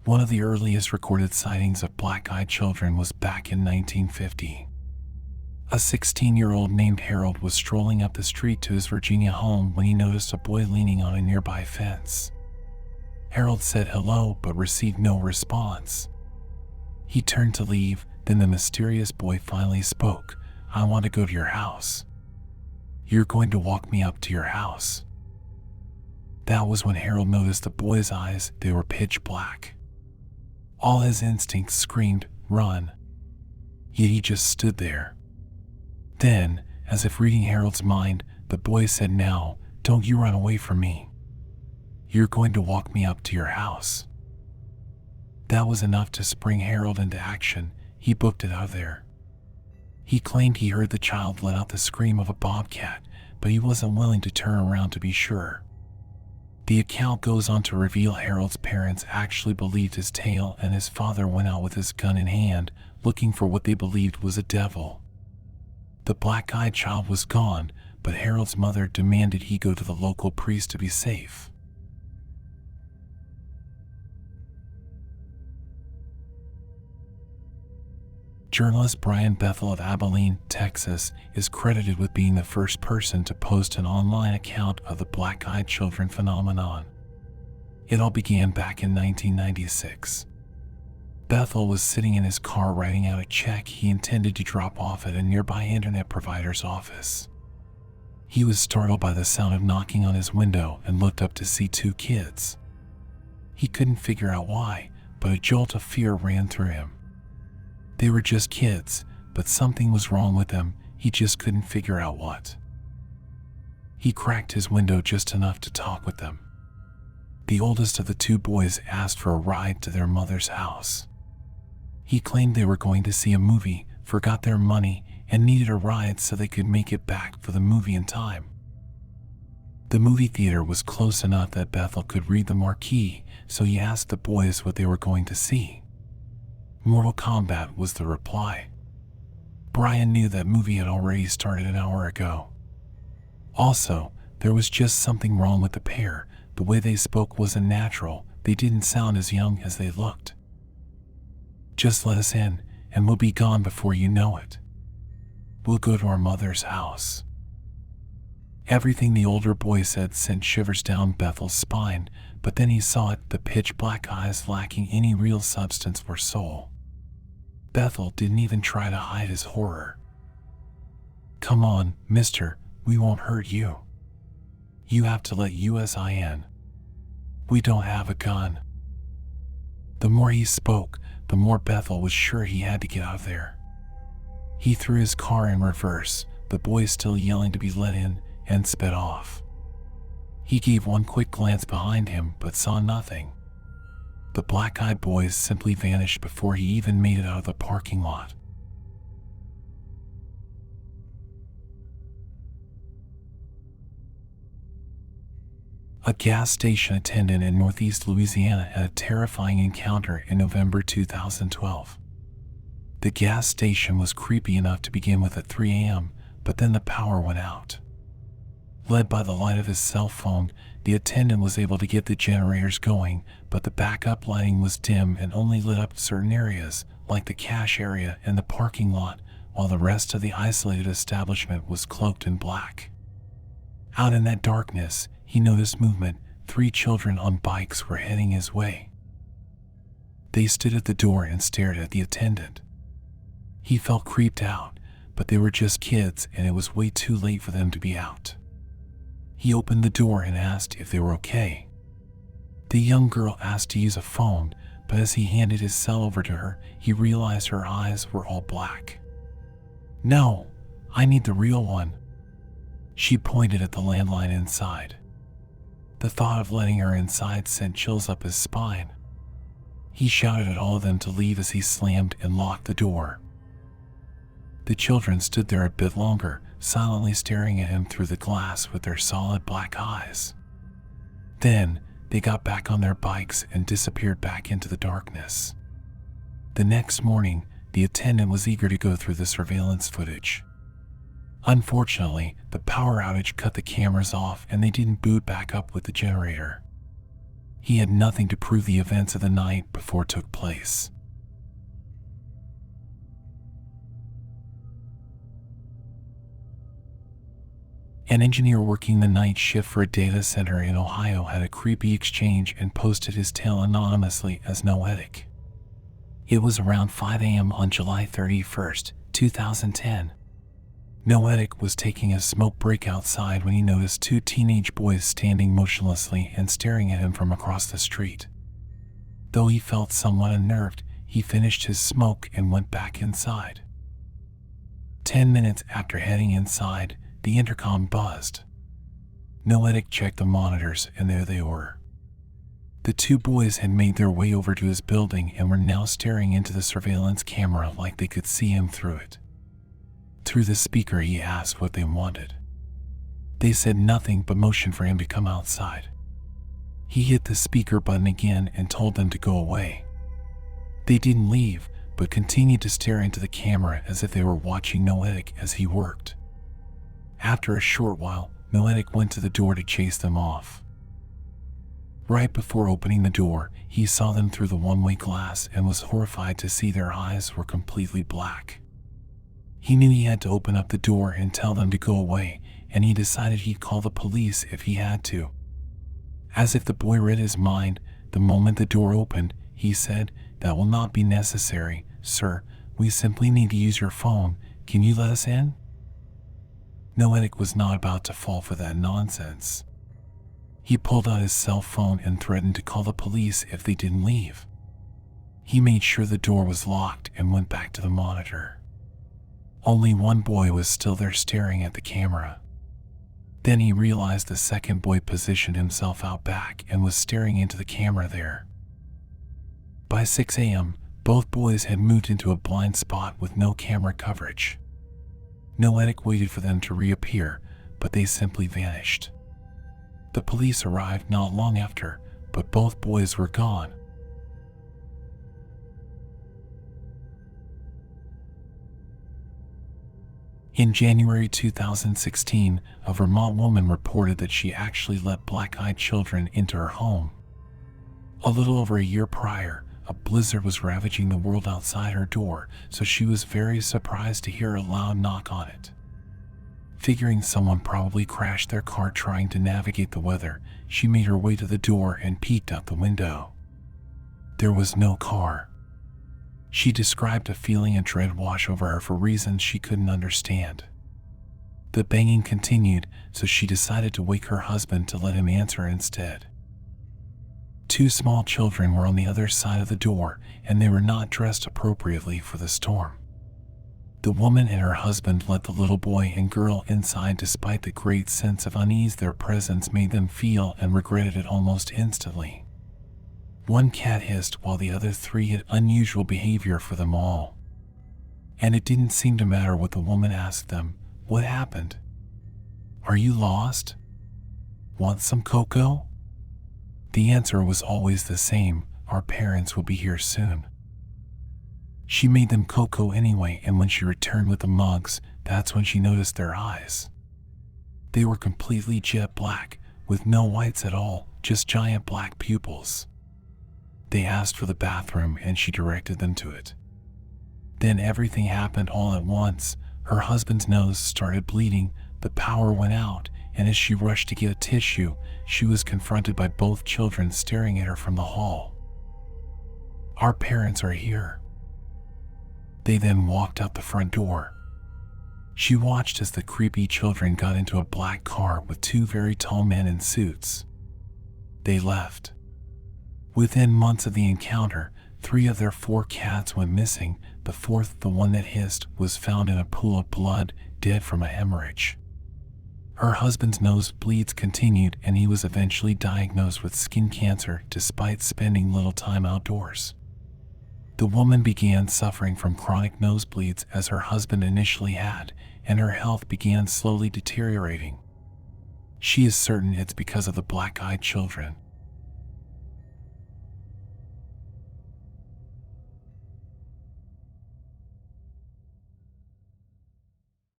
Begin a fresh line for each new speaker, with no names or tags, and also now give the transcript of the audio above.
One of the earliest recorded sightings of black-eyed children was back in 1950. A 16-year-old named Harold was strolling up the street to his Virginia home when he noticed a boy leaning on a nearby fence. Harold said hello but received no response. He turned to leave, then the mysterious boy finally spoke. "I want to go to your house. You're going to walk me up to your house." That was when Harold noticed the boy's eyes. They were pitch black. All his instincts screamed, "Run!" Yet he just stood there. Then, as if reading Harold's mind, the boy said, "Now, don't you run away from me. You're going to walk me up to your house." That was enough to spring Harold into action. He booked it out of there. He claimed he heard the child let out the scream of a bobcat, but he wasn't willing to turn around to be sure. The account goes on to reveal Harold's parents actually believed his tale, and his father went out with his gun in hand, looking for what they believed was a devil. The black-eyed child was gone, but Harold's mother demanded he go to the local priest to be safe. Journalist Brian Bethel of Abilene, Texas, is credited with being the first person to post an online account of the black-eyed children phenomenon. It all began back in 1996. Bethel was sitting in his car writing out a check he intended to drop off at a nearby internet provider's office. He was startled by the sound of knocking on his window and looked up to see two kids. He couldn't figure out why, but a jolt of fear ran through him. They were just kids, but something was wrong with them. He just couldn't figure out what. He cracked his window just enough to talk with them. The oldest of the two boys asked for a ride to their mother's house. He claimed they were going to see a movie, forgot their money, and needed a ride so they could make it back for the movie in time. The movie theater was close enough that Bethel could read the marquee, so he asked the boys what they were going to see. Mortal Kombat was the reply. Brian knew that movie had already started an hour ago. Also, there was just something wrong with the pair. The way they spoke wasn't natural. They didn't sound as young as they looked. "Just let us in, and we'll be gone before you know it. We'll go to our mother's house." Everything the older boy said sent shivers down Bethel's spine, but then he saw it, the pitch black eyes lacking any real substance or soul. Bethel didn't even try to hide his horror. "Come on, mister, we won't hurt you. You have to let us in. We don't have a gun." The more he spoke, the more Bethel was sure he had to get out of there. He threw his car in reverse, the boy still yelling to be let in, and sped off. He gave one quick glance behind him but saw nothing. The black-eyed boys simply vanished before he even made it out of the parking lot. A gas station attendant in Northeast Louisiana had a terrifying encounter in November 2012. The gas station was creepy enough to begin with at 3 a.m., but then the power went out. Led by the light of his cell phone, the attendant was able to get the generators going, but the backup lighting was dim and only lit up certain areas, like the cash area and the parking lot, while the rest of the isolated establishment was cloaked in black. Out in that darkness, he noticed movement. 3 children on bikes were heading his way. They stood at the door and stared at the attendant. He felt creeped out, but they were just kids and it was way too late for them to be out. He opened the door and asked if they were okay. The young girl asked to use a phone, but as he handed his cell over to her, he realized her eyes were all black. "No, I need the real one." She pointed at the landline inside. The thought of letting her inside sent chills up his spine. He shouted at all of them to leave as he slammed and locked the door. The children stood there a bit longer, silently staring at him through the glass with their solid black eyes. Then, they got back on their bikes and disappeared back into the darkness. The next morning, the attendant was eager to go through the surveillance footage. Unfortunately, the power outage cut the cameras off and they didn't boot back up with the generator. He had nothing to prove the events of the night before took place. An engineer working the night shift for a data center in Ohio had a creepy exchange and posted his tale anonymously as Noetic. It was around 5 a.m. on July 31st, 2010. Noetic was taking a smoke break outside when he noticed two teenage boys standing motionlessly and staring at him from across the street. Though he felt somewhat unnerved, he finished his smoke and went back inside. 10 minutes after heading inside, the intercom buzzed. Noetic checked the monitors, and there they were. The two boys had made their way over to his building and were now staring into the surveillance camera like they could see him through it. Through the speaker, he asked what they wanted. They said nothing but motioned for him to come outside. He hit the speaker button again and told them to go away. They didn't leave, but continued to stare into the camera as if they were watching Noetic as he worked. After a short while, Noetic went to the door to chase them off. Right before opening the door, he saw them through the one-way glass and was horrified to see their eyes were completely black. He knew he had to open up the door and tell them to go away, and he decided he'd call the police if he had to. As if the boy read his mind, the moment the door opened, he said, "That will not be necessary, sir. We simply need to use your phone. Can you let us in?" Noetic was not about to fall for that nonsense. He pulled out his cell phone and threatened to call the police if they didn't leave. He made sure the door was locked and went back to the monitor. Only one boy was still there staring at the camera. Then he realized the second boy positioned himself out back and was staring into the camera there. By 6 a.m., both boys had moved into a blind spot with no camera coverage. Noetic waited for them to reappear, but they simply vanished. The police arrived not long after, but both boys were gone. In January 2016, a Vermont woman reported that she actually let black-eyed children into her home. A little over a year prior, a blizzard was ravaging the world outside her door, so she was very surprised to hear a loud knock on it. Figuring someone probably crashed their car trying to navigate the weather, she made her way to the door and peeked out the window. There was no car. She described a feeling of dread wash over her for reasons she couldn't understand. The banging continued, so she decided to wake her husband to let him answer instead. Two small children were on the other side of the door, and they were not dressed appropriately for the storm. The woman and her husband let the little boy and girl inside despite the great sense of unease their presence made them feel, and regretted it almost instantly. One cat hissed while the other three had unusual behavior for them all. And it didn't seem to matter what the woman asked them. What happened? Are you lost? Want some cocoa? The answer was always the same: our parents will be here soon. She made them cocoa anyway, and when she returned with the mugs, that's when she noticed their eyes. They were completely jet black, with no whites at all, just giant black pupils. They asked for the bathroom and she directed them to it. Then everything happened all at once. Her husband's nose started bleeding, the power went out, and as she rushed to get a tissue, she was confronted by both children staring at her from the hall. Our parents are here. They then walked out the front door. She watched as the creepy children got into a black car with two very tall men in suits. They left. Within months of the encounter, 3 of their 4 cats went missing. The 4th, the one that hissed, was found in a pool of blood, dead from a hemorrhage. Her husband's nosebleeds continued, and he was eventually diagnosed with skin cancer despite spending little time outdoors. The woman began suffering from chronic nosebleeds as her husband initially had, and her health began slowly deteriorating. She is certain it's because of the black-eyed children.